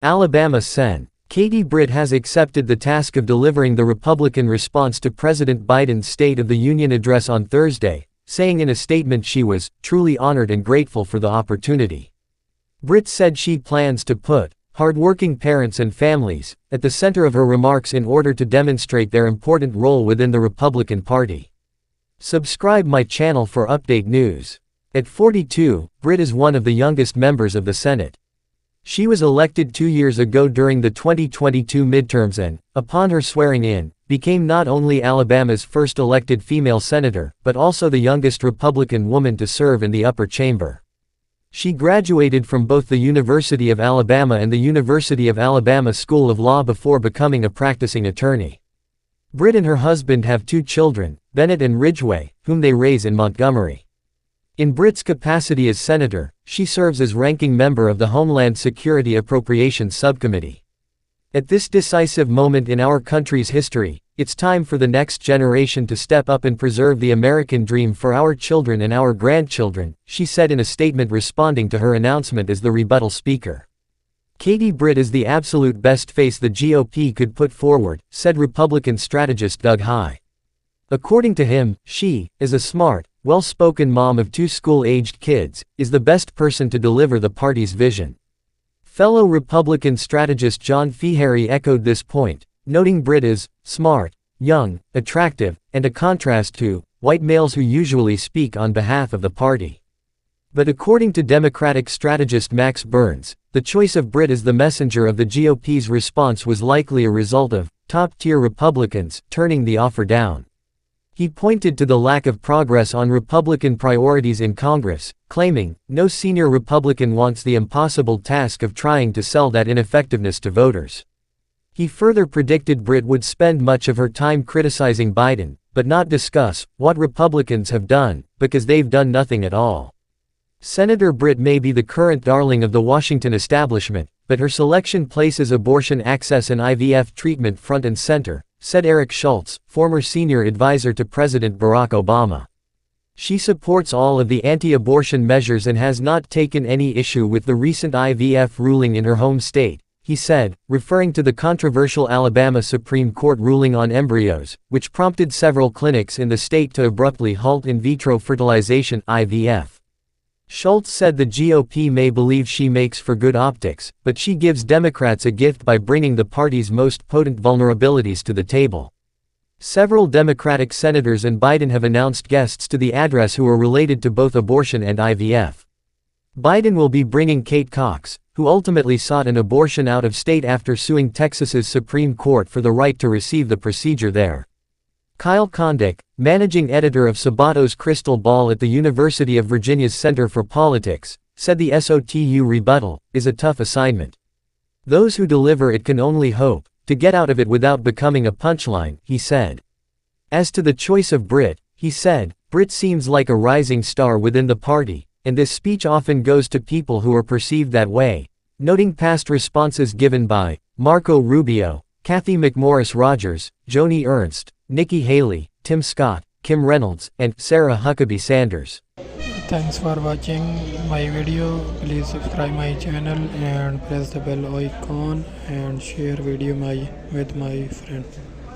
Alabama Sen. Katie Britt has accepted the task of delivering the Republican response to President Biden's State of the Union address on Thursday, saying in a statement she was truly honored and grateful for the opportunity. Britt said she plans to put hardworking parents and families at the center of her remarks in order to demonstrate their important role within the Republican Party. Subscribe my channel for update news. At 42, Britt is one of the youngest members of the Senate. She was elected 2 years ago during the 2022 midterms and, upon her swearing in, became not only Alabama's first elected female senator, but also the youngest Republican woman to serve in the upper chamber. She graduated from both the University of Alabama and the University of Alabama School of Law before becoming a practicing attorney. Britt and her husband have 2 children, Bennett and Ridgway, whom they raise in Montgomery. In Britt's capacity as senator, she serves as ranking member of the Homeland Security Appropriations Subcommittee. At this decisive moment in our country's history, it's time for the next generation to step up and preserve the American dream for our children and our grandchildren, she said in a statement responding to her announcement as the rebuttal speaker. Katie Britt is the absolute best face the GOP could put forward, said Republican strategist Doug Heye. According to him, she, as a smart, well-spoken mom of 2 school-aged kids, is the best person to deliver the party's vision. Fellow Republican strategist John Feehery echoed this point, noting Britt as smart, young, attractive, and a contrast to white males who usually speak on behalf of the party. But according to Democratic strategist Max Burns, the choice of Britt as the messenger of the GOP's response was likely a result of top-tier Republicans turning the offer down. He pointed to the lack of progress on Republican priorities in Congress, claiming, no senior Republican wants the impossible task of trying to sell that ineffectiveness to voters. He further predicted Britt would spend much of her time criticizing Biden, but not discuss what Republicans have done, because they've done nothing at all. Senator Britt may be the current darling of the Washington establishment, but her selection places abortion access and IVF treatment front and center, said Eric Schultz, former senior advisor to President Barack Obama. She supports all of the anti-abortion measures and has not taken any issue with the recent IVF ruling in her home state, he said, referring to the controversial Alabama Supreme Court ruling on embryos, which prompted several clinics in the state to abruptly halt in vitro fertilization (IVF). Schultz said the GOP may believe she makes for good optics, but she gives Democrats a gift by bringing the party's most potent vulnerabilities to the table. Several Democratic senators and Biden have announced guests to the address who are related to both abortion and IVF. Biden will be bringing Kate Cox, who ultimately sought an abortion out of state after suing Texas's Supreme Court for the right to receive the procedure there. Kyle Kondik, managing editor of Sabato's Crystal Ball at the University of Virginia's Center for Politics, said the SOTU rebuttal is a tough assignment. Those who deliver it can only hope to get out of it without becoming a punchline, he said. As to the choice of Britt, he said, Britt seems like a rising star within the party, and this speech often goes to people who are perceived that way, noting past responses given by Marco Rubio, Kathy McMorris Rogers, Joni Ernst, Nikki Haley, Tim Scott, Kim Reynolds, and Sarah Huckabee Sanders. Thanks for watching my video. Please subscribe my channel and press the bell icon and share video with my friend.